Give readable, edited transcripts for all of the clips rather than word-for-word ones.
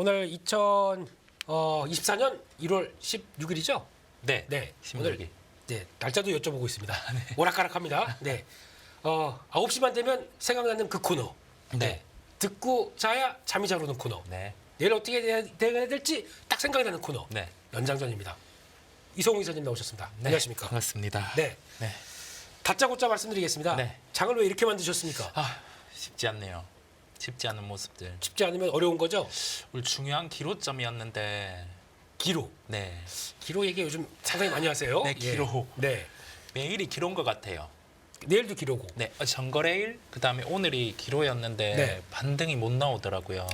오늘 2024년 1월 16일이죠? 네. 네. 16일. 오늘 네, 날짜도 여쭤보고 있습니다. 오락가락합니다. 네. 9시만 되면 생각나는 그 코너. 네. 듣고 자야 잠이 잘 오는 코너. 네. 내일 어떻게 대응해야 될지 딱 생각이 나는 코너. 네. 연장전입니다. 이성우 이사님 나오셨습니다. 네. 안녕하십니까? 반갑습니다. 네. 네. 다짜고짜 말씀드리겠습니다. 네. 장을 왜 이렇게 만드셨습니까? 쉽지 않네요. 쉽지 않은 모습들. 쉽지 않으면 어려운 거죠? 오늘 중요한 기로점이었는데. 기로. 네. 기로 얘기 요즘 상당히 많이 하세요. 네, 기로. 예. 네. 매일이 기로인 것 같아요. 내일도 기로고. 네. 전거래일 그다음에 오늘이 기로였는데 네. 반등이 못 나오더라고요.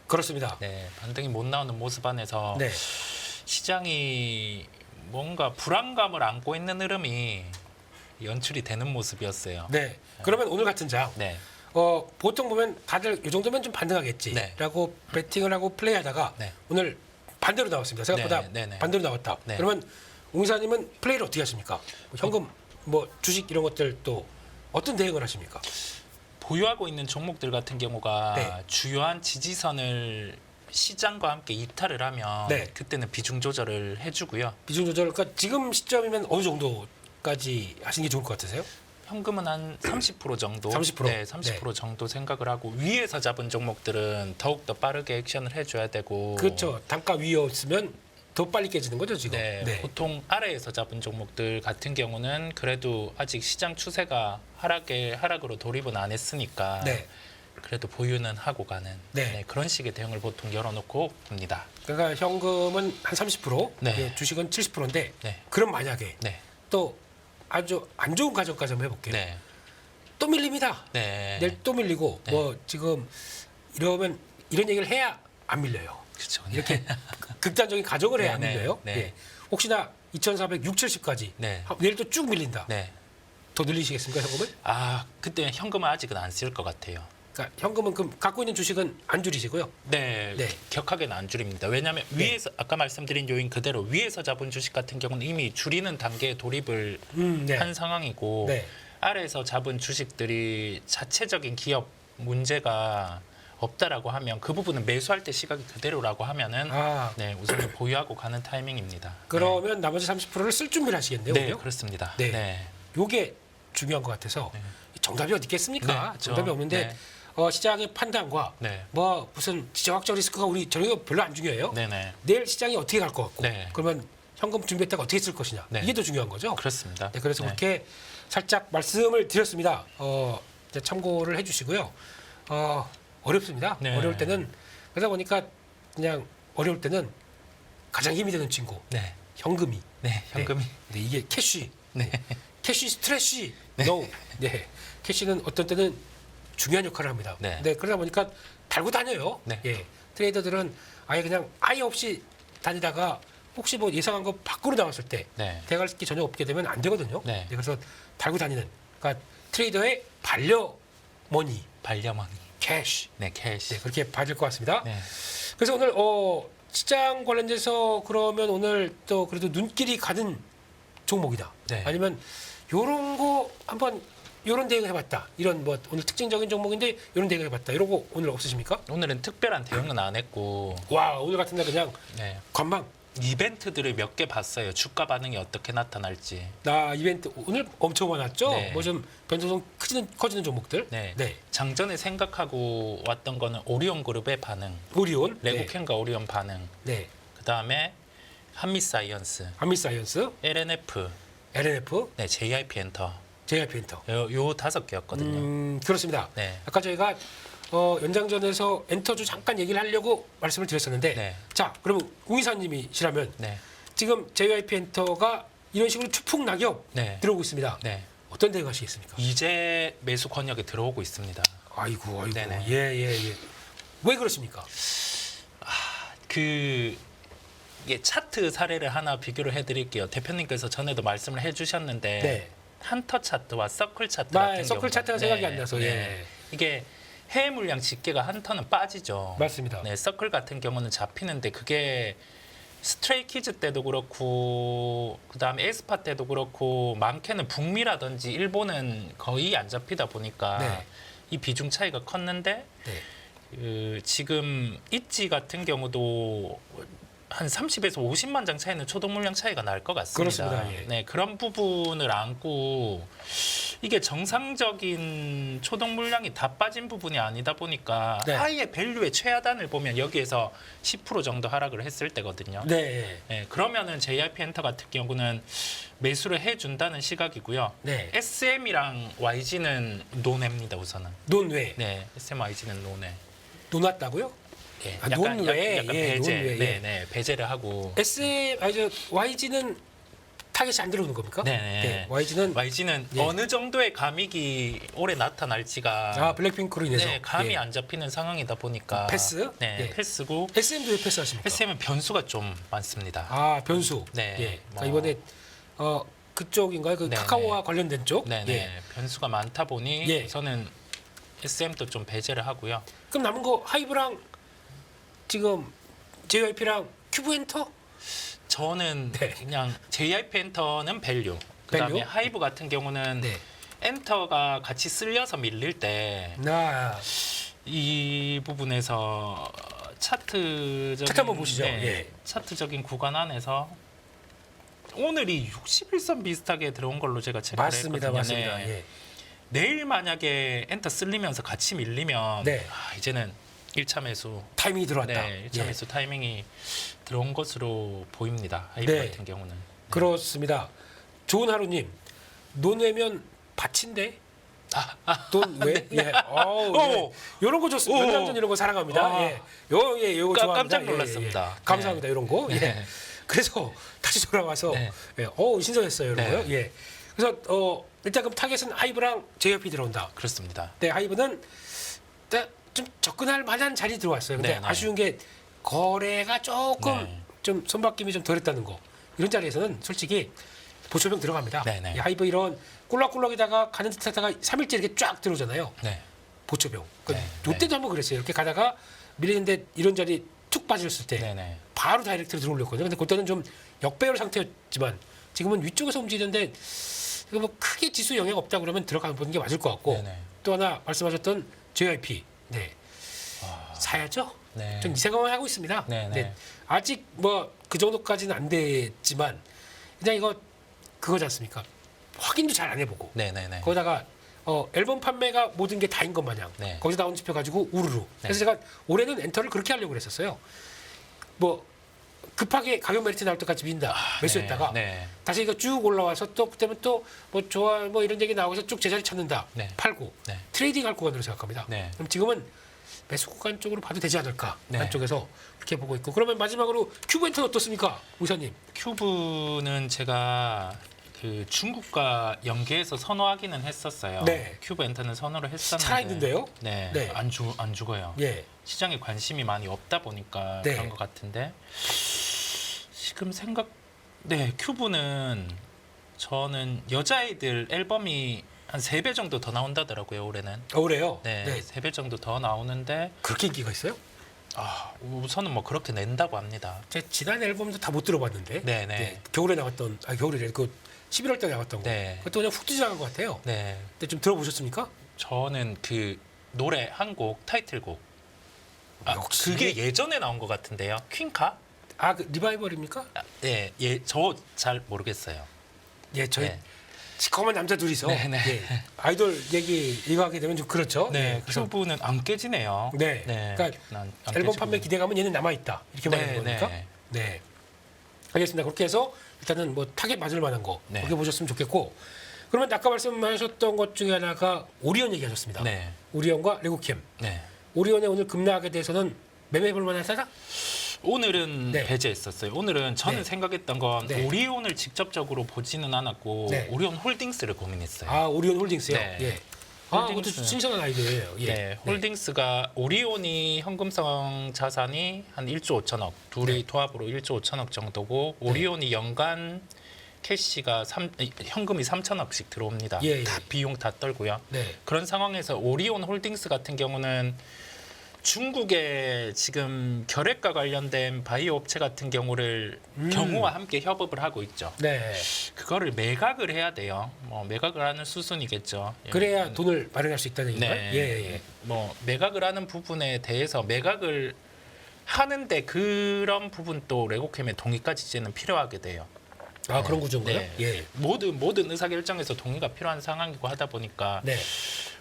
그렇습니다. 네. 반등이 못 나오는 모습 안에서 네. 시장이 뭔가 불안감을 안고 있는 흐름이 연출이 되는 모습이었어요. 네. 그러면 오늘 같은 장 네. 보통 보면 다들 이 정도면 좀 반등하겠지라고 베팅을 하고 플레이하다가 네. 오늘 반대로 나왔습니다. 생각보다 네. 반대로 나왔다. 네. 그러면 웅 이사님은 플레이를 어떻게 하십니까? 현금, 주식 이런 것들 또 어떤 대응을 하십니까? 보유하고 있는 종목들 같은 경우가 네. 주요한 지지선을 시장과 함께 이탈을 하면 네. 그때는 비중 조절을 해주고요. 비중 조절, 그러니까 지금 시점이면 어느 정도까지 하시는 게 좋을 것 같으세요? 현금은 한 30% 정도, 30%? 네, 30% 정도 생각을 하고 위에서 잡은 종목들은 더욱 더 빠르게 액션을 해줘야 되고, 그렇죠. 단가 위였으면 더 빨리 깨지는 거죠 지금. 네, 보통 아래에서 잡은 종목들 같은 경우는 그래도 아직 시장 추세가 하락으로 돌입은 안 했으니까 네. 그래도 보유는 하고 가는 네. 그런 식의 대응을 보통 열어놓고 봅니다. 그러니까 현금은 한 30%, 네. 예, 주식은 70%인데 네. 그럼 만약에 네, 또 아주 안 좋은 가정까지 한번 해볼게요. 네, 또 밀립니다. 네, 내일 또 밀리고 네. 지금 이러면 이런 얘기를 해야 안 밀려요. 그렇죠. 이렇게 극단적인 가정을 해야 안 네, 밀려요. 네. 예. 혹시나 2,400, 70까지 네, 내일 또 쭉 밀린다. 네. 더 늘리시겠습니까 현금을? 그때 현금은 아직은 안 쓸 것 같아요. 그러니까 현금은 그럼 갖고 있는 주식은 안 줄이시고요. 네, 네. 격하게는 안 줄입니다. 왜냐하면 위에서 아까 말씀드린 요인 그대로 위에서 잡은 주식 같은 경우는 이미 줄이는 단계에 돌입을 네. 한 상황이고 네. 아래에서 잡은 주식들이 자체적인 기업 문제가 없다라고 하면 그 부분은 매수할 때 시각이 그대로라고 하면은 네, 우선 보유하고 가는 타이밍입니다. 그러면 나머지 30%를 쓸 준비를 하시겠네요. 네, 오히려? 그렇습니다. 네. 네. 요게 중요한 것 같아서 네. 정답이 어디 있겠습니까? 네, 그렇죠. 정답이 없는데 네. 시장의 판단과 네. 무슨 지정학적 리스크가 우리 저런 거 별로 안 중요해요. 네네. 내일 시장이 어떻게 갈 것 같고 네. 그러면 현금 준비했다가 어떻게 쓸 것이냐 네. 이게 더 중요한 거죠. 그렇습니다. 네, 그래서 네. 그렇게 살짝 말씀을 드렸습니다. 이제 참고를 해주시고요. 어렵습니다. 네. 어려울 때는 그러다 보니까 그냥 어려울 때는 가장 힘이 되는 친구 네. 현금이. 네, 현금이. 네, 이게 캐시. 네. 캐시 스트레시. No. 네. 캐시는 어떤 때는 중요한 역할을 합니다. 네. 그러다 보니까 달고 다녀요. 네. 예. 트레이더들은 아예 없이 다니다가 혹시 예상한 거 밖으로 나왔을 때 네. 대갈 게 전혀 없게 되면 안 되거든요. 네. 그래서 달고 다니는 그러니까 트레이더의 반려머니, 반려머니. 캐시. 네, 캐시. 네, 그렇게 봐야 될 것 같습니다. 네. 그래서 오늘 시장 관련돼서 그러면 오늘 또 그래도 눈길이 가는 종목이다. 네. 아니면 요런 거 한번 요런 대응 해봤다. 이런 오늘 특징적인 종목인데 요런 대응 해봤다. 이런 거 오늘 없으십니까? 오늘은 특별한 대응은 안 했고 와 오늘 같은 날 그냥 네. 관망. 이벤트들을 몇 개 봤어요. 주가 반응이 어떻게 나타날지. 나 이벤트 오늘 엄청 많았죠. 네. 좀 변동성 커지는 종목들. 네. 네. 장전에 생각하고 왔던 거는 오리온 그룹의 반응, 오리온. 레고캔과 오리온 반응. 네. 그다음에 한미사이언스, 한미사이언스, LNF, LNF, 네, JIP 엔터. JYP 엔터. 요 5개였거든요. 그렇습니다. 네. 아까 저희가 연장전에서 엔터주 잠깐 얘기를 하려고 말씀을 드렸었는데 네. 자 그러면 우 이사님이시라면 네. 지금 JYP 엔터가 이런 식으로 추풍 낙엽 네. 들어오고 있습니다. 네. 어떤 대응하시겠습니까? 이제 매수 권역에 들어오고 있습니다. 아이고 네네. 예. 왜 그러십니까? 이게 차트 사례를 하나 비교를 해드릴게요. 대표님께서 전에도 말씀을 해주셨는데 네. 한터 차트와 서클 차트 같은 서클 경우 차트가 생각이 안 나서 예. 이게 해외 물량 집계가 한터는 빠지죠. 맞습니다. 네, 서클 같은 경우는 잡히는데 그게 스트레이키즈 때도 그렇고 그다음에 에스파 때도 그렇고 많게는 북미라든지 일본은 거의 안 잡히다 보니까 네. 이 비중 차이가 컸는데 네. 지금 있지 같은 경우도 한 30에서 50만 장 차이는 초동 물량 차이가 날 것 같습니다. 그렇습니다. 예. 네, 그런 부분을 안고 이게 정상적인 초동 물량이 다 빠진 부분이 아니다 보니까 네. 아예 밸류의 최하단을 보면 여기에서 10% 정도 하락을 했을 때거든요. 네. 네, 그러면은 JYP 엔터 같은 경우는 매수를 해준다는 시각이고요. 네. SM이랑 YG는 노내입니다, 우선은. 논외. 네, SM, YG는 노내. 논왔다고요? 예, 아, 논외. 약간 예, 배제, 논외. 네, 네, 배제를 하고. YG는 타겟이 안 들어오는 겁니까? 네. YG는 YG는 예. 어느 정도의 감익이 올해 나타날지가 블랙핑크로 인해서 네, 감이 예. 안 잡히는 상황이다 보니까 패스? 네, 예. 패스고 SM도 왜 패스하십니까? SM은 변수가 좀 많습니다. 변수. 네, 예. 뭐. 이번에 그쪽인가요? 그 네, 카카오와 관련된 쪽? 네, 예. 네. 변수가 많다 보니 예. 우선은 SM도 좀 배제를 하고요. 그럼 남은 거 하이브랑 지금 JYP랑 큐브 엔터? 저는 네. 그냥 JYP 엔터는 밸류. 그다음에 밸류? 하이브 같은 경우는 네. 엔터가 같이 쓸려서 밀릴 때 이 부분에서 차트 한번 보시죠. 네, 예. 차트적인 구간 안에서 오늘이 61선 비슷하게 들어온 걸로 제가 체크를 맞습니다. 했거든요. 맞습니다. 네. 예. 내일 만약에 엔터 쓸리면서 같이 밀리면 네. 이제는 1차 매수 타이밍이 들어왔다. 네, 1차 예. 매수 타이밍이 들어온 것으로 보입니다. 하이브 네. 같은 경우는. 그렇습니다. 좋은 하루님, 논외면 밭인데? 논외? 네. 예. 이런 거 좋습니다. 연장전 이런 거 사랑합니다. 예. 요거 좋아합니다. 깜짝 놀랐습니다. 감사합니다. 네. 이런 거. 예. 네. 그래서 다시 돌아와서 네. 신선했어요. 이런 네. 거요. 예. 그래서 일단 그럼 타겟은 하이브랑 JYP 들어온다. 그렇습니다. 네, 하이브는 좀 접근할 만한 자리 들어왔어요. 근데 네, 네. 아쉬운 게 거래가 조금 네. 좀 손바뀜이 좀 덜했다는 거. 이런 자리에서는 솔직히 보초병 들어갑니다. 네, 네. 이 하이브 이런 꿀럭꿀럭이다가 가는 듯하다가 3일째 이렇게 쫙 들어오잖아요. 네. 보초병. 네, 이때도 한번 그랬어요. 이렇게 가다가 밀리는데 이런 자리 툭 빠졌을 때 네, 네. 바로 다이렉트로 들어올렸거든요. 근데 그때는 좀 역배열 상태였지만 지금은 위쪽에서 움직이는데 이거 뭐 크게 지수 영향 없다 그러면 들어가 보는 게 맞을 것 같고 네, 네. 또 하나 말씀하셨던 JYP. 네. 사야죠. 네. 전 이 생각을 하고 있습니다. 네, 네. 아직 뭐 그 정도까지는 안 됐지만 그냥 이거 그거지 않습니까? 확인도 잘 안 해보고 네, 네, 네. 거기다가 앨범 판매가 모든 게 다인 것 마냥 네. 거기서 나온 지표 가지고 우르르. 그래서 제가 올해는 엔터를 그렇게 하려고 그랬었어요. 뭐 급하게 가격 메리트 나올 때까지 민다 매수했다가 네. 다시 이거 쭉 올라와서 또 그때면 또 뭐 좋아 뭐 이런 얘기 나오고서 쭉 제자리 찾는다 네. 팔고 네. 트레이딩 할 구간으로 생각합니다. 네. 그럼 지금은 매수 구간 쪽으로 봐도 되지 않을까 네. 한쪽에서 그렇게 보고 있고 그러면 마지막으로 큐브 엔터는 어떻습니까, 우사님? 큐브는 제가 그 중국과 연계해서 선호하기는 했었어요. 네. 큐브 엔터는 선호를 했었는데 살아있는데요? 네, 네. 안 죽어요. 예, 시장에 관심이 많이 없다 보니까 네. 그런 것 같은데 지금 네, 큐브는 저는 여자아이들 앨범이 한 3배 정도 더 나온다더라고요, 올해는. 올해요. 네, 네. 3배 정도 더 나오는데 그렇게 인기가 있어요? 우선은 뭐 그렇게 낸다고 합니다. 제 지난 앨범도 다 못 들어봤는데. 네, 네. 겨울에 나왔던 겨울에 그 11월 달에 나왔던 거. 네. 그것도 그냥 훅 지나간 것 같아요. 네. 근데 좀 들어보셨습니까? 저는 그 노래 한 곡 타이틀곡 역시. 그게 예전에 나온 것 같은데요. 퀸카? 그 리바이벌입니까? 네, 저 잘 모르겠어요. 예, 저희 네. 시커먼 남자 둘이서 네, 네. 예, 아이돌 얘기 이거 하게 되면 좀 그렇죠. 네, 예, 그래서 큐브는 안 깨지네요. 네, 그러니까 안 앨범 깨지고. 판매 기대감은 얘는 남아 있다 이렇게 말하는 겁니까? 네. 네, 알겠습니다. 그렇게 해서 일단은 뭐 타겟 맞을 만한 거 네. 그렇게 보셨으면 좋겠고 그러면 아까 말씀하셨던 것 중에 하나가 오리온 얘기하셨습니다. 네, 오리온과 레고캠. 네. 오리온의 오늘 급락에 대해서는 매매해볼 만하다? 오늘은 네. 배제했었어요. 오늘은 저는 네. 생각했던 건 네. 오리온을 직접적으로 보지는 않았고 네. 오리온 홀딩스를 고민했어요. 오리온 홀딩스요? 네. 예. 그것도 홀딩스. 신선한 아이디어예요. 예. 네, 홀딩스가 오리온이 현금성 자산이 한 1조 5천억, 둘이 네. 도합으로 1조 5천억 정도고 오리온이 연간 캐시가 현금이 3천억씩 들어옵니다. 예, 예. 다 비용 다 떨고요. 네. 그런 상황에서 오리온 홀딩스 같은 경우는 중국의 지금 결핵과 관련된 바이오 업체 같은 경우를 경우와 함께 협업을 하고 있죠. 네. 그거를 매각을 해야 돼요. 뭐 매각을 하는 수순이겠죠. 예. 그래야 돈을 마련할 수 있다는 얘기인가요? 네. 예, 예. 뭐 매각을 하는 부분에 대해서 매각을 하는데 그런 부분 또 레고캠의 동의까지 이제는 필요하게 돼요. 아, 그런 구조인가요? 네. 예. 모든 의사결정에서 동의가 필요한 상황이고 하다 보니까 네.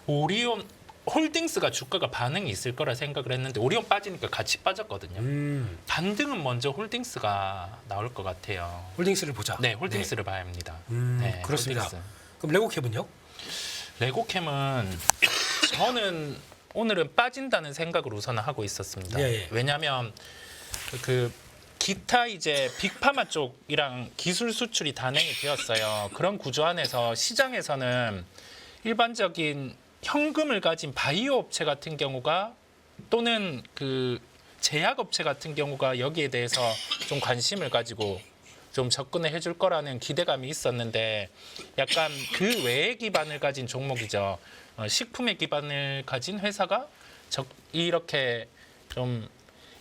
오리온 홀딩스가 주가가 반응이 있을 거라 생각을 했는데 오리온 빠지니까 같이 빠졌거든요. 반등은 먼저 홀딩스가 나올 것 같아요. 홀딩스를 보자. 네, 홀딩스를 봐야 합니다. 네, 그렇습니다. 홀딩스. 그럼 레고캡은요? 레고캠은 저는 오늘은 빠진다는 생각을 우선 하고 있었습니다. 예, 예. 왜냐하면 그 기타 이제 빅파마 쪽이랑 기술 수출이 단행이 되었어요. 그런 구조 안에서 시장에서는 일반적인 현금을 가진 바이오 업체 같은 경우가 또는 그 제약 업체 같은 경우가 여기에 대해서 좀 관심을 가지고 좀 접근을 해줄 거라는 기대감이 있었는데 약간 그 외의 기반을 가진 종목이죠. 식품의 기반을 가진 회사가 이렇게 좀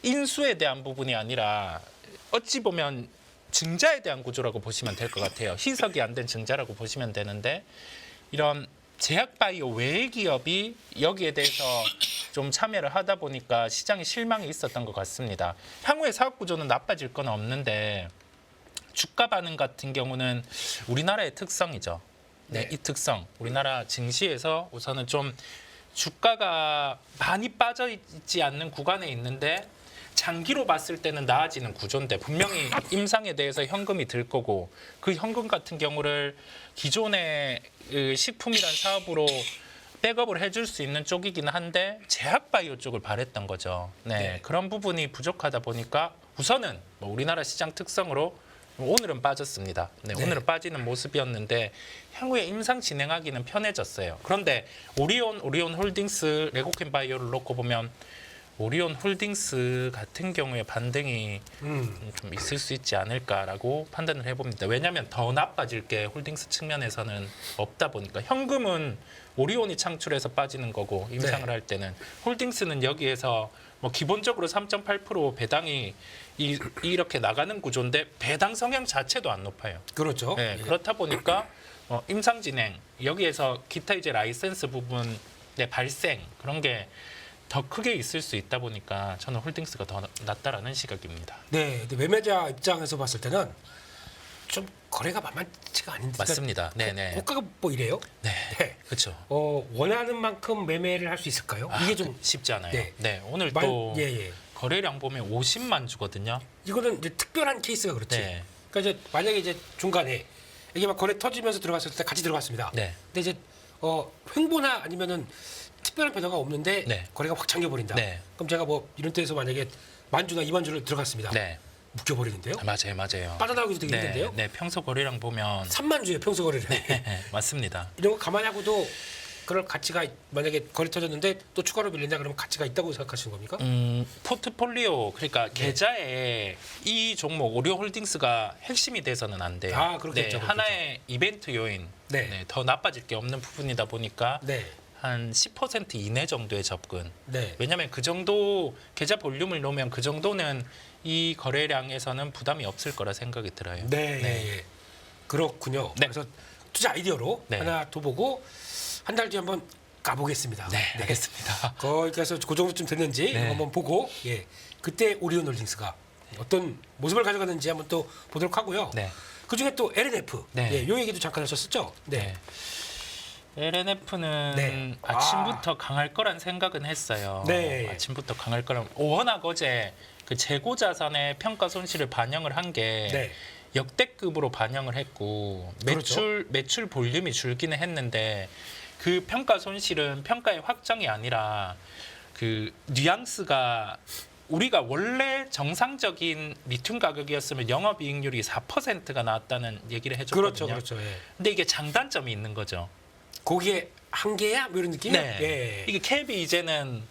인수에 대한 부분이 아니라 어찌 보면 증자에 대한 구조라고 보시면 될 것 같아요. 희석이 안 된 증자라고 보시면 되는데 이런 제약 바이오 외의 기업이 여기에 대해서 좀 참여를 하다 보니까 시장에 실망이 있었던 것 같습니다. 향후의 사업 구조는 나빠질 건 없는데 주가 반응 같은 경우는 우리나라의 특성이죠. 네, 이 특성. 우리나라 증시에서 우선은 좀 주가가 많이 빠져 있지 않는 구간에 있는데 장기로 봤을 때는 나아지는 구조인데 분명히 임상에 대해서 현금이 들 거고 그 현금 같은 경우를 기존의 식품이란 사업으로 백업을 해줄 수 있는 쪽이긴 한데 제약바이오 쪽을 바랬던 거죠. 네, 그런 부분이 부족하다 보니까 우선은 뭐 우리나라 시장 특성으로 오늘은 빠졌습니다. 네, 오늘은 빠지는 모습이었는데 향후에 임상 진행하기는 편해졌어요. 그런데 오리온 홀딩스, 레고캠 바이오를 놓고 보면 오리온 홀딩스 같은 경우에 반등이 좀 있을 수 있지 않을까라고 판단을 해봅니다. 왜냐하면 더 나빠질 게 홀딩스 측면에서는 없다 보니까 현금은 오리온이 창출해서 빠지는 거고 임상을 할 때는 홀딩스는 여기에서 뭐 기본적으로 3.8% 배당이 이렇게 나가는 구조인데 배당 성향 자체도 안 높아요. 그렇죠. 네, 그렇다 보니까 임상 진행 여기에서 기타 이제 라이센스 부분의 발생 그런 게 더 크게 있을 수 있다 보니까 저는 홀딩스가 더 낫다라는 시각입니다. 네, 근데 매매자 입장에서 봤을 때는 좀 거래가 만만치가 아닌데. 맞습니다. 네, 네. 고가가 뭐 이래요? 네, 네. 그렇죠. 원하는 만큼 매매를 할 수 있을까요? 이게 좀 쉽지 않아요. 네. 네, 오늘 또 예. 거래량 보면 50만 주거든요. 이거는 이제 특별한 케이스가 그렇지. 네. 그러니까 이제 만약에 이제 중간에 이게 막 거래 터지면서 들어갔을 때 같이 들어갔습니다. 네. 근데 이제 횡보나 아니면은 특별한 변화가 없는데 네. 거래가 확 잠겨버린다. 네. 그럼 제가 뭐 이런 때에서 만약에 10,000주나 20,000주를 들어갔습니다. 네. 묶여버리는데요. 맞아요. 빠져나오기도 되게 힘든데요. 네, 평소 거래량 보면 30,000주에 평소 거래를. 네, 맞습니다. 이런 거 감안하고도 그럴 가치가 만약에 거래 터졌는데 또 추가로 밀린다 그러면 가치가 있다고 생각하시는 겁니까? 포트폴리오 그러니까 계좌에 이 종목 오리온홀딩스가 핵심이 돼서는 안 돼요. 아, 그렇겠죠. 네, 하나의 이벤트 요인, 네. 더 나빠질 게 없는 부분이다 보니까 네. 한 10% 이내 정도의 접근. 네. 왜냐하면 그 정도 계좌 볼륨을 놓으면 그 정도는 이 거래량에서는 부담이 없을 거라 생각이 들어요. 네. 예. 그렇군요. 네. 그래서 투자 아이디어로 네. 하나 더 보고 한 달 뒤에 한번 가보겠습니다. 네, 알겠습니다. 거기 가서 그 정도쯤 됐는지 네. 한번 보고 그때 오리온홀딩스가 어떤 모습을 가져가는지 한번 또 보도록 하고요. 네. 그 중에 또 LNF 네. 요 얘기도 잠깐 하셨었죠? 네. LNF는 네. 아침부터 강할 거란 생각은 했어요. 네. 아침부터 강할 거란 워낙 어제 그 재고 자산의 평가 손실을 반영을 한 게 네. 역대급으로 반영을 했고 그렇죠. 매출 볼륨이 줄기는 했는데 그 평가 손실은 평가의 확정이 아니라 그 뉘앙스가 우리가 원래 정상적인 리튬 가격이었으면 영업이익률이 4%가 나왔다는 얘기를 해줬거든요. 그렇죠. 예. 근데 이게 장단점이 있는 거죠. 거기에 한계야? 뭐 이런 느낌? 네. 예. 이게 캡이 이제는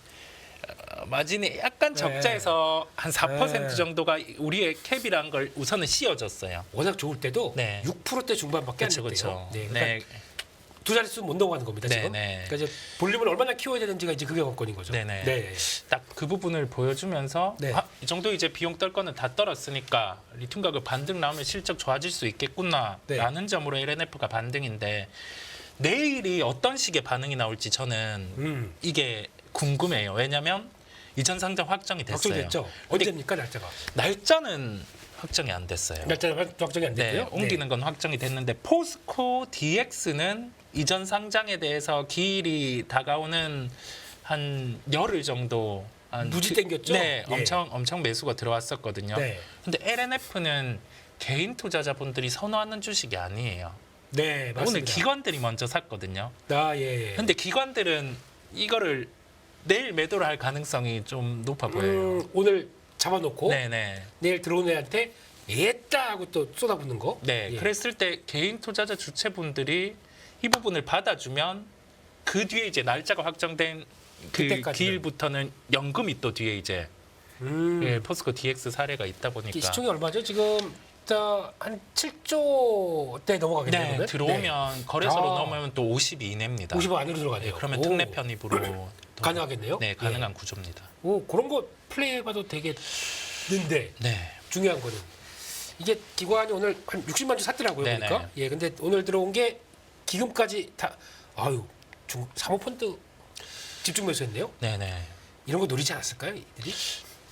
마진이 약간 적자에서 한 4% 정도가 우리의 캡이란 걸 우선은 씌워줬어요. 워낙 좋을 때도 네. 6%대 중반밖에 안 됐대요. 그렇죠. 네. 그러니까 네. 두 자릿수 못 넘어가는 겁니다. 네, 지금. 네. 그러니까 이제 볼륨을 얼마나 키워야 되는지가 이제 그게 관건인 거죠. 네네. 네. 딱 그 부분을 보여주면서 네. 이 정도 이제 비용 떨 거는 다 떨었으니까 리튬 가격 반등 나오면 실적 좋아질 수 있겠구나라는 점으로 LNF가 반등인데 내일이 어떤 식의 반응이 나올지 저는 이게 궁금해요. 왜냐하면 이전 상장 확정이 됐어요. 확정됐죠. 근데 언제입니까 날짜가? 날짜는 확정이 안 됐어요. 날짜는 확정이 안 네, 됐고요. 옮기는 건 확정이 됐는데 포스코 DX는 이전 상장에 대해서 기일이 다가오는 한 열흘 정도 무지 땡겼죠? 네, 예. 엄청 매수가 들어왔었거든요. 네. 근데 LNF는 개인 투자자분들이 선호하는 주식이 아니에요. 네, 맞습니다. 오늘 기관들이 먼저 샀거든요. 예. 근데 기관들은 이거를 내일 매도를 할 가능성이 좀 높아 보여요. 오늘 잡아놓고 네네. 내일 들어오는 애한테 애따 하고 또 쏟아붓는 거. 네, 예. 그랬을 때 개인 투자자 주체분들이 이 부분을 받아주면 그 뒤에 이제 날짜가 확정된 그 그때까지는. 기일부터는 연금이 또 뒤에 이제 예, 포스코 DX 사례가 있다 보니까 시총이 얼마죠? 지금 한 7조대 넘어가겠네요. 네, 그러면? 들어오면 거래소로 아. 넘으면 또 50이 이내입니다. 50원 안으로 들어가네요. 그러면 오, 특례 편입으로 또 가능하겠네요. 네, 가능한 구조입니다. 오, 그런 거 플레이해봐도 되겠는데 네, 중요한 거는 이게 기관이 오늘 한 60만 주 샀더라고요. 네네. 그러니까 예, 근데 오늘 들어온 게 기금까지 다 사모펀드 집중 매수했네요. 네네. 이런 거 노리지 않았을까요, 이들이?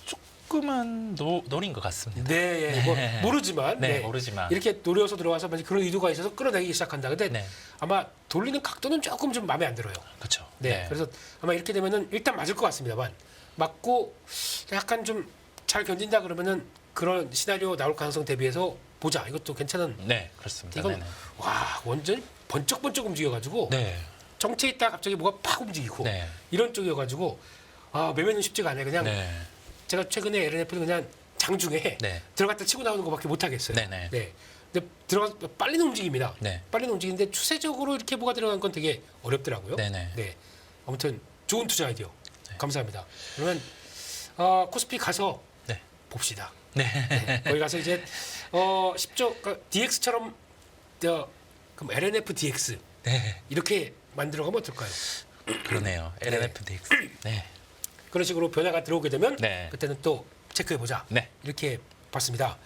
조금은 노린 것 같습니다. 네, 예. 뭐 모르지만, 네, 모르지만. 이렇게 노려서 들어와서 만약 그런 의도가 있어서 끌어내기 시작한다. 근데 네, 아마 돌리는 각도는 조금 좀 마음에 안 들어요. 그렇죠. 네, 그래서 아마 이렇게 되면은 일단 맞을 것 같습니다만 맞고 약간 좀 잘 견딘다 그러면은 그런 시나리오 나올 가능성 대비해서 보자. 이것도 괜찮은. 네, 그렇습니다. 이건 네네. 와 완전 번쩍번쩍 움직여가지고 네, 정체 있다 갑자기 뭐가 팍 움직이고 네, 이런 쪽이어가지고 매매는 쉽지가 않아요. 그냥 네, 제가 최근에 LNF는 그냥 장중에 네, 들어갔다 치고 나오는 것밖에 못 하겠어요. 네네. 네. 근데 들어가 빨리는 움직입니다. 네, 빨리는 움직이는데 추세적으로 이렇게 뭐가 들어간 건 되게 어렵더라고요. 네네. 네. 아무튼 좋은 투자 아이디어. 네. 감사합니다. 그러면 코스피 가서 네. 봅시다. 네. 네. 거기 가서 이제 10조 그러니까 DX처럼 그럼 LNF DX 네. 이렇게 만들어가면 어떨까요? 그러네요. LNF DX. 네. 그런 식으로 변화가 들어오게 되면 네. 그때는 또 체크해 보자. 네. 이렇게 봤습니다.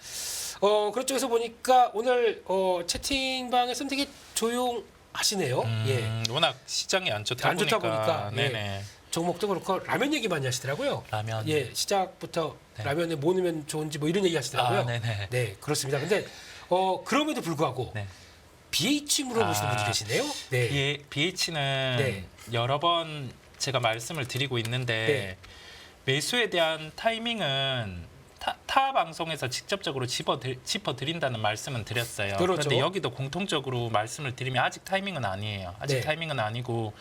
그런 쪽에서 보니까 오늘 채팅방에서는 되게 조용하시네요. 예. 워낙 시장이 안 좋다 안 좋다 보니까, 예. 네네. 종목도 그렇고 라면 얘기 많이 하시더라고요. 라면. 예, 시작부터 네. 라면에 뭐 넣으면 좋은지 뭐 이런 얘기 하시더라고요. 아, 네네. 네, 그렇습니다. 근데 그럼에도 불구하고 네. BH 물어보시는 분이 계시네요. 네. BH는 네. 여러 번 제가 말씀을 드리고 있는데 매수에 대한 타이밍은 타 방송에서 직접적으로 짚어드린다는 말씀은 드렸어요. 그렇죠. 그런데 여기도 공통적으로 말씀을 드리면 아직 타이밍은 아니에요. 아직 네. 타이밍은 아니고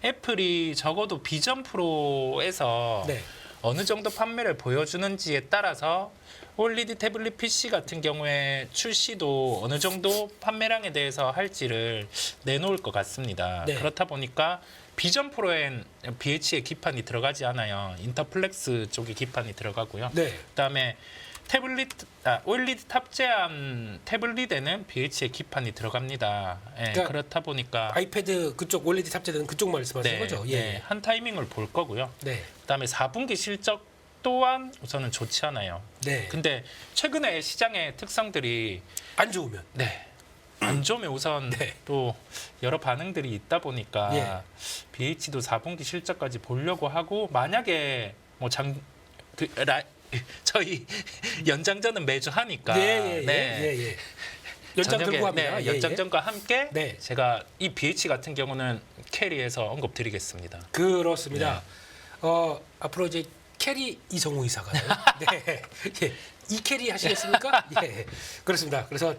애플이 적어도 비전 프로에서 네. 어느 정도 판매를 보여주는지에 따라서 OLED 태블릿 PC 같은 경우에 출시도 어느 정도 판매량에 대해서 할지를 내놓을 것 같습니다. 네. 그렇다 보니까 비전 프로엔 BH의 기판이 들어가지 않아요. 인터플렉스 쪽의 기판이 들어가고요. 네. 그다음에 OLED 탑재한 태블릿에는 BH의 기판이 들어갑니다. 예, 그러니까 그렇다 보니까 아이패드 그쪽 OLED 탑재되는 그쪽 말씀하시는 네, 거죠? 네, 예. 한 타이밍을 볼 거고요. 네. 그다음에 4분기 실적 또한 우선은 좋지 않아요. 네. 근데 최근에 시장의 특성들이 안 좋으면. 안 좋으면 우선 네. 또 여러 반응들이 있다 보니까 예. BH도 4분기 실적까지 보려고 하고 만약에 뭐 저희 연장전은 매주 하니까 예. 연장 저녁에, 들고 합니다. 네, 연장전과 함께 네. 제가 이 BH 같은 경우는 캐리해서 언급드리겠습니다. 그렇습니다. 앞으로 이제 캐리 이성우 이사가요. 네. 예. 이 캐리 하시겠습니까? 예. 그렇습니다. 그래서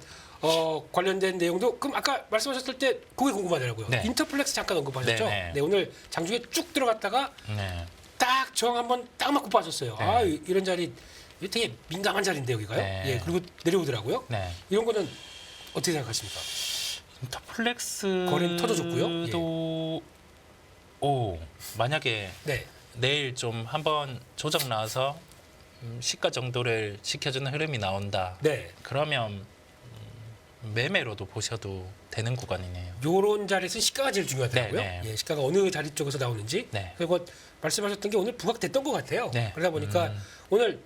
관련된 내용도 그럼 아까 말씀하셨을 때 그게 궁금하더라고요. 네. 인터플렉스 잠깐 언급하셨죠? 네, 네. 네, 오늘 장중에 쭉 들어갔다가 네. 딱 저항 한번 딱 맞고 빠졌어요. 네. 이런 자리 이거 되게 민감한 자리인데 여기가요. 네. 예, 그리고 내려오더라고요. 네. 이런 거는 어떻게 생각하십니까? 인터플렉스 거래는 터져줬고요. 예. 도 만약에 네. 내일 좀 한번 조정 나와서 시가 정도를 지켜주는 흐름이 나온다. 네. 그러면 매매로도 보셔도 되는 구간이네요. 요런 자리에서 시가가 제일 중요하더라고요. 네, 네. 예, 시가가 어느 자리 쪽에서 나오는지. 네. 그리고 말씀하셨던 게 오늘 부각됐던 것 같아요. 네. 그러다 보니까 오늘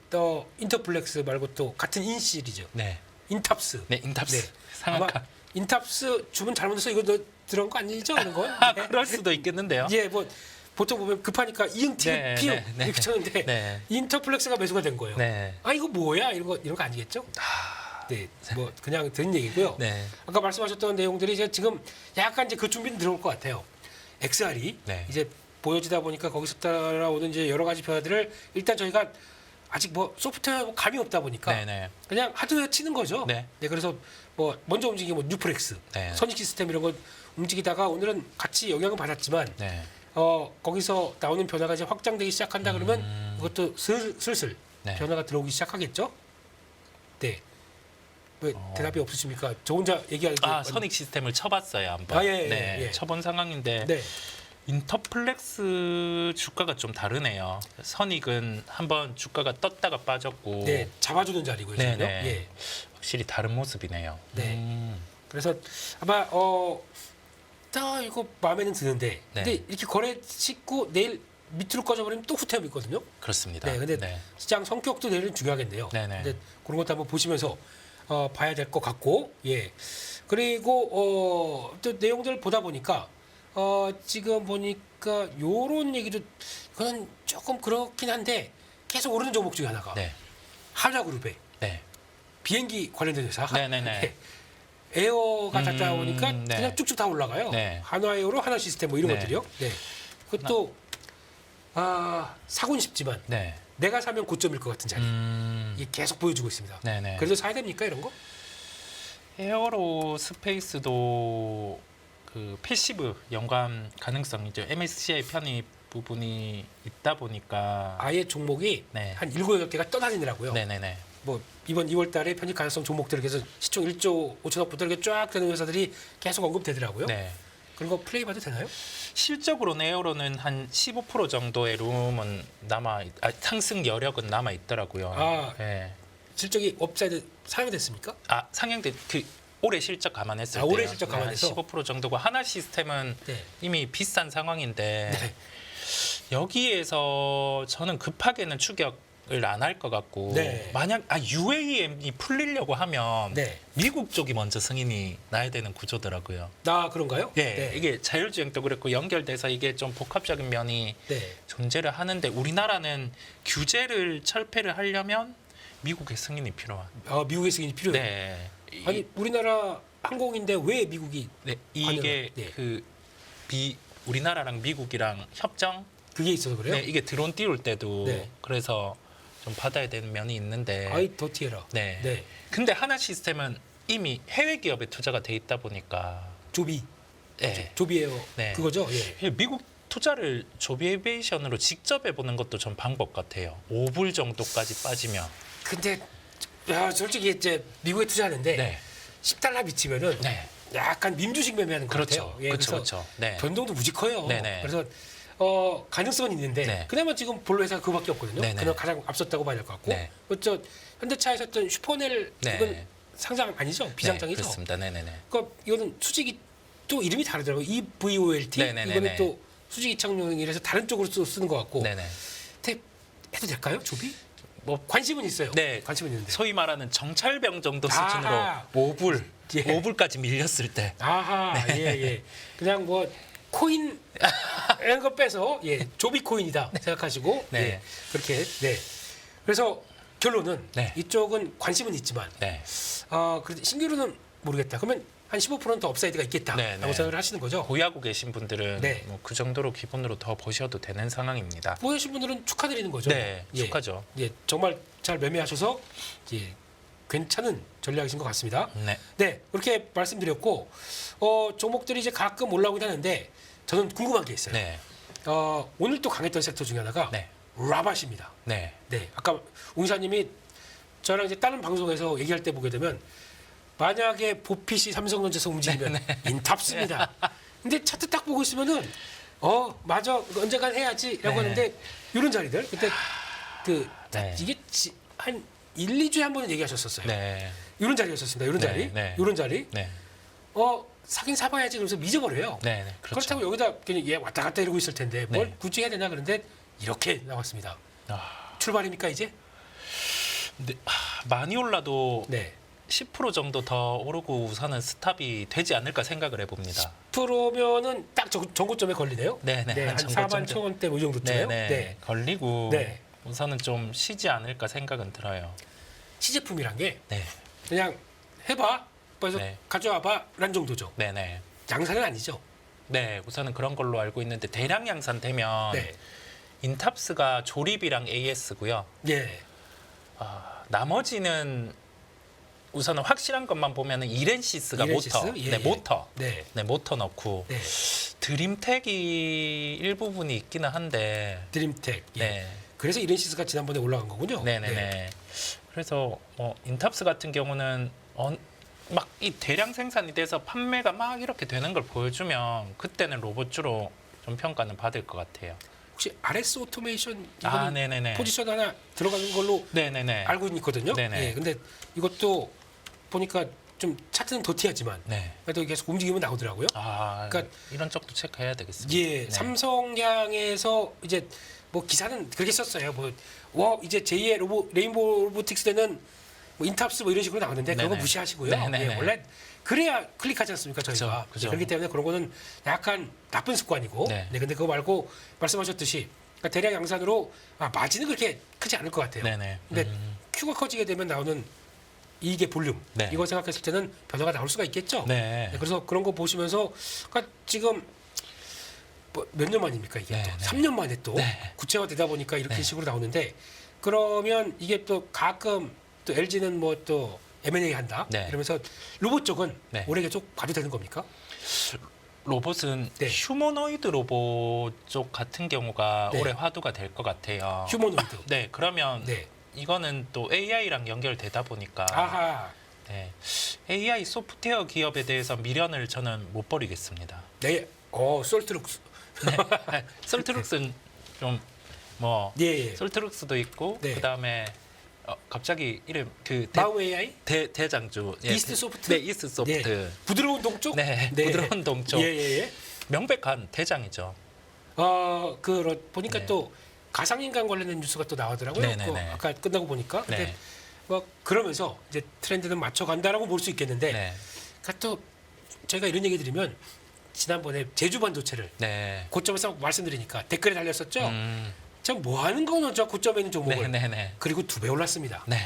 인터플렉스 말고 또 같은 인 시리즈 네. 인탑스. 네, 인탑스. 네. 상한가. 아마 인탑스 주문 잘못해서 이거 들어간 거 아니죠? 이런 거? 아, 그럴 수도 있겠는데요. 예, 뭐 보통 보면 급하니까 이응티읕 네, 피읍 네, 네. 이렇게 쳤는데 네. 인터플렉스가 매수가 된 거예요. 네. 아 이거 뭐야? 이런 거 아니겠죠? 네, 뭐 그냥 듣는 얘기고요. 네. 아까 말씀하셨던 내용들이 이제 지금 약간 이제 그 준비는 들어올 것 같아요. XR이 네. 이제 보여지다 보니까 거기서 따라오는 이제 여러 가지 변화들을 일단 저희가 아직 뭐 소프트웨어 감이 없다 보니까 네, 네. 그냥 하드웨어 치는 거죠. 네. 그래서 뭐 먼저 움직이는 뭐 뉴프렉스, 네. 선익 시스템 이런 거 움직이다가 오늘은 같이 영향을 받았지만 네. 거기서 나오는 변화가 이제 확장되기 시작한다 그러면 이것도 슬슬 네. 변화가 들어오기 시작하겠죠. 네. 왜 대답이 없으십니까? 저 혼자 얘기하기. 아, 선익 시스템을 쳐봤어요 한번. 아, 예, 예, 네, 예. 쳐본 상황인데 네. 인터플렉스 주가가 좀 다르네요. 선익은 한번 주가가 떴다가 빠졌고, 네, 잡아주는 자리고요. 네, 지금요. 네. 예. 확실히 다른 모습이네요. 네. 그래서 아마 이거 마음에는 드는데, 네. 근데 이렇게 거래 씻고 내일 밑으로 꺼져버리면 또 후퇴하고 있거든요. 그렇습니다. 네, 근데 네. 시장 성격도 내일은 중요하겠네요. 네, 네. 근데 그런 것도 한번 보시면서 봐야 될 것 같고, 예. 그리고 또 내용들을 보다 보니까 지금 보니까 요런 얘기도 그건 조금 그렇긴 한데 계속 오르는 종목 중에 하나가 네. 한화그룹의 네. 비행기 관련된 회사. 네네네. 에어가 닿다 보니까 네. 그냥 쭉쭉 다 올라가요. 네. 한화에어로 하나 시스템 뭐 이런 네. 것들이요. 네. 그것도 사고는 싶지만 네. 내가 사면 고점일 것 같은 자리. 이게 계속 보여주고 있습니다. 네네. 그래도 사야 됩니까 이런 거? 에어로 스페이스도 그 패시브 연관 가능성이죠. MSCI 편입 부분이 있다 보니까. 아예 종목이 네. 한 7, 8개가 떠다니더라고요. 네네네. 뭐 이번 2월 달에 편입 가능성 종목들 그래서 시총 1조 5천억부터 이렇게 쫙 되는 회사들이 계속 언급되더라고요. 네. 그런 거 플레이 봐도 되나요? 실적으로는 에어로는 한 15% 정도의 룸은 상승 여력은 남아 있더라고요. 아. 네. 실적이 업사이드 사용됐습니까? 상향된 올해 실적 감안했을 때 올해 실적 감안해서? 15% 정도고 하나 시스템은 네. 이미 비싼 상황인데 네. 여기에서 저는 급하게는 추격을 안 할 것 같고 네. 만약 UAM이 풀리려고 하면 네. 미국 쪽이 먼저 승인이 나야 되는 구조더라고요. 그런가요? 예, 네. 이게 자율주행도 그렇고 연결돼서 이게 좀 복합적인 면이 네. 존재를 하는데 우리나라는 규제를 철폐를 하려면 미국의 승인이 필요한. 미국의 승인이 필요해요. 네. 아니 우리나라 항공인데 왜 미국이 네, 이게 관여를- 네. 우리나라랑 미국이랑 협정. 그게 있어서 그래요? 네, 이게 드론 띄울 때도 네. 그래서 좀 받아야 되는 면이 있는데. 아이 더티해라. 네. 네. 근데 하나 시스템은 이미 해외 기업에 투자가 돼 있다 보니까. 조비. 네. 조비에요. 네. 그거죠? 예. 미국 투자를 조비에이비에이션으로 직접 해보는 것도 전 방법 같아요. 5불 정도까지 빠지면. 근데 솔직히 이제 미국에 투자하는데 네. 10달러 미치면은 네. 약간 민주식 매매하는 것 그렇죠. 같아요. 예, 그렇죠. 그래서 그렇죠. 네. 변동도 무지 커요. 네네. 그래서 가능성은 있는데 네. 그나마 지금 본로 회사가 그거밖에 없거든요. 네네. 그나마 가장 앞섰다고 봐야 될 것 같고. 네. 저 현대차에서 했던 슈퍼넬 네. 이건 상장 아니죠? 비상장이죠. 네, 그렇습니다. 네네네. 그러니까 이거는 수직이 또 이름이 다르더라고요. EVOLT 네네네네. 이거는 또 수직 이착용이라서 다른 쪽으로 또 쓰는 것 같고. 네네. 근데 해도 될까요? 조비? 뭐 관심은 있어요. 네. 관심은 있는데. 소위 말하는 정찰병 정도 아하. 수준으로 5불, 예. 5불까지 밀렸을 때. 아하, 예, 예. 그냥 뭐 코인 이런 거 빼서 조비 코인이다 생각하시고 네. 예, 그렇게 네. 그래서 결론은 네. 이쪽은 관심은 있지만 네. 그래도 신규로는 모르겠다. 그러면 한 15%는 더 업사이드가 있겠다라고 네, 네. 생각을 하시는 거죠. 보유하고 계신 분들은 네. 뭐 그 정도로 기본으로 더 보셔도 되는 상황입니다. 보유하신 분들은 축하드리는 거죠. 네, 예. 축하죠. 예, 정말 잘 매매하셔서 괜찮은 전략이신 것 같습니다. 네. 네, 그렇게 말씀드렸고 종목들이 이제 가끔 올라오긴 하는데 저는 궁금한 게 있어요. 네. 오늘 또 강했던 섹터 중에 하나가 네. 라밭입니다. 네. 네, 아까 웅사님이 저랑 이제 다른 방송에서 얘기할 때 보게 되면 만약에 보핏이 삼성전자에서 움직이면 인탑습니다. 근데 차트 딱 보고 있으면은 맞아 언젠간 해야지라고 네. 하는데 이런 자리들 그때 네. 이게 한 1, 2주에 한 번은 얘기하셨었어요. 네. 이런 자리였었습니다. 이런 네, 자리, 네. 이런 자리. 네. 사긴 사봐야지 그러면서 잊어버려요. 네, 네. 그렇죠. 그렇다고 여기다 그냥 얘 왔다 갔다 이러고 있을 텐데 뭘 네. 굳이 해야 되나 그런데 이렇게 나왔습니다. 출발입니까 이제? 근데 많이 올라도 네. 10% 정도 더 오르고 우선은 스탑이 되지 않을까 생각을 해봅니다. 프로면은 딱 전고점에 걸리네요. 네, 네. 한 4만 천 원대 뭐 이 네, 정도쯤에요. 네. 걸리고 네. 우선은 좀 쉬지 않을까 생각은 들어요. 시제품이란 게 네, 그냥 해봐, 그래서 네. 가져와봐라는 정도죠. 네, 네. 양산은 아니죠. 네, 우선은 그런 걸로 알고 있는데 대량 양산되면 네. 인탑스가 조립이랑 AS고요. 예. 나머지는 우선은 확실한 것만 보면은 이렌시스가 이렌시스? 모터, 예, 네, 예. 모터, 네. 네, 모터 넣고 네. 드림텍이 일부분이 있기는 한데, 드림텍. 예. 네, 그래서 이렌시스가 지난번에 올라간 거군요. 네, 네, 네. 그래서 인탑스 같은 경우는 막 이 대량 생산이 돼서 판매가 막 이렇게 되는 걸 보여주면 그때는 로봇주로 좀 평가는 받을 것 같아요. 혹시 RS 오토메이션 아, 이거는 네네네. 포지션 하나 들어가는 걸로 네네네. 알고 있거든요. 네네. 예. 근데 이것도 보니까 좀 차트는 도티하지만 네. 그래도 계속 움직이면 나오더라고요. 그러니까 이런 쪽도 체크해야 되겠습니다. 예, 네. 삼성향에서 이제 뭐 기사는 그렇게 썼어요. 이제 제2의 레인보우 로보틱스에는 뭐 인탑스 뭐 이런 식으로 나오는데 그거 네네. 무시하시고요. 네네네. 예, 원래 그래야 클릭하지 않습니까 저희가. 그죠. 예, 그렇기 때문에 그런 거는 약간 나쁜 습관이고. 네. 네, 근데 그거 말고 말씀하셨듯이 그러니까 대량 양산으로 마진은 그렇게 크지 않을 것 같아요. 네네. 근데 큐가 커지게 되면 나오는 이익의 볼륨 네. 이거 생각했을 때는 변화가 나올 수가 있겠죠. 네. 네, 그래서 그런 거 보시면서 그러니까 지금 몇 년 만입니까 이게 네, 또 네. 3년 만에 또 네. 구체화되다 보니까 이렇게 네. 식으로 나오는데 그러면 이게 또 가끔 또 LG는 뭐 또 M&A 한다 네. 이러면서 로봇 쪽은 네. 올해 계속 봐도 되는 겁니까? 로봇은 네. 휴머노이드 로봇 쪽 같은 경우가 네. 올해 화두가 될 것 같아요. 휴머노이드. 네, 그러면 네. 이거는 또 AI랑 연결되다 보니까 아하. 네, AI 소프트웨어 기업에 대해서 미련을 저는 못 버리겠습니다. 네. 솔트룩스. 네, 솔트룩스는 좀 뭐 예, 예. 솔트룩스도 있고 네. 그다음에 갑자기 이름 마우 AI? 대장주 이스트 소프트? 네, 이스트 소프트. 네. 부드러운 동쪽? 네, 부드러운 동쪽. 예, 예, 예. 명백한 대장이죠. 보니까 네. 또 가상인간 관련된 뉴스가 또 나오더라고요. 네, 네, 그 네. 아까 끝나고 보니까. 근데 네. 뭐 그러면서 이제 트렌드는 맞춰간다라고 볼 수 있겠는데, 네. 그러니까 또 저희가 이런 얘기 드리면 지난번에 제주 반도체를 네. 고점에서 말씀드리니까 댓글에 달렸었죠. 음, 참 뭐 하는 거는 저 고점에 있는 종목을. 네, 네, 네. 그리고 2배 올랐습니다. 네.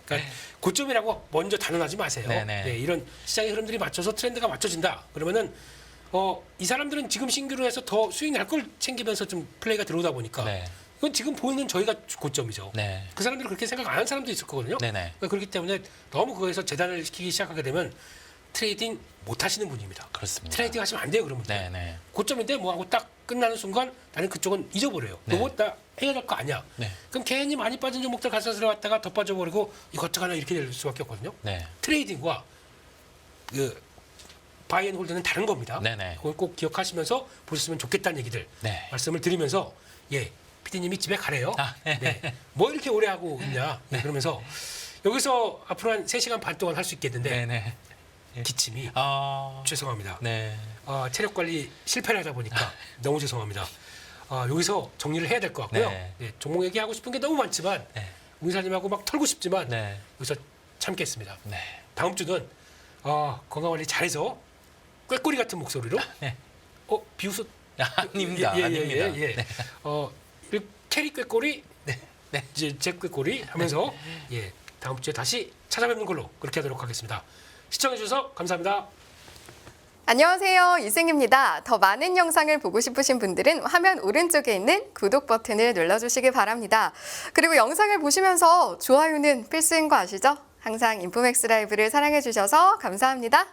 그러니까 고점이라고 먼저 단언하지 마세요. 네, 네. 이런 시장의 흐름들이 맞춰서 트렌드가 맞춰진다. 그러면은 이 사람들은 지금 신규로 해서 더 수익 날 걸 챙기면서 좀 플레이가 들어오다 보니까 네. 이건 지금 보이는 저희가 고점이죠. 네. 그 사람들은 그렇게 생각 안 하는 사람도 있을 거거든요. 네, 네. 그러니까 그렇기 때문에 너무 그거에서 재단을 시키기 시작하게 되면 트레이딩 못 하시는 분입니다. 그렇습니다. 트레이딩 하시면 안 돼요, 그러면. 네, 네. 고점인데 뭐 하고 딱 끝나는 순간 나는 그쪽은 잊어버려요. 네. 로봇 다 해야 될 거 아니야. 네. 그럼 괜히 많이 빠진 종목들 가서 들어갔다가 더 빠져버리고 이것저것 하나 이렇게 될 수밖에 없거든요. 네. 트레이딩과 그 바이앤홀드는 다른 겁니다. 네네. 그걸 꼭 기억하시면서 보셨으면 좋겠다는 얘기들 네. 말씀을 드리면서 PD님이 집에 가래요. 네. 네. 뭐 이렇게 오래 하고 있냐. 네, 그러면서 여기서 앞으로 한 3시간 반 동안 할 수 있겠는데 네, 네. 기침이 죄송합니다. 네. 체력 관리 실패를 하다 보니까 너무 죄송합니다. 여기서 정리를 해야 될 것 같고요. 네. 네, 종목 얘기하고 싶은 게 너무 많지만 네. 우이사님하고 막 털고 싶지만 네. 여기서 참겠습니다. 네. 다음 주는 건강 관리 잘해서 꾀꼬리 같은 목소리로 네. 비웃어 아닙니다. 아닙니다. 예. 네. 캐리 꾀꼬리 네. 네. 이제 제 꾀꼬리 하면서 다음 주에 다시 찾아뵙는 걸로 그렇게 하도록 하겠습니다. 시청해 주셔서 감사합니다. 안녕하세요. 이승입니다. 더 많은 영상을 보고 싶으신 분들은 화면 오른쪽에 있는 구독 버튼을 눌러주시기 바랍니다. 그리고 영상을 보시면서 좋아요는 필수인 거 아시죠? 항상 인포맥스 라이브를 사랑해 주셔서 감사합니다.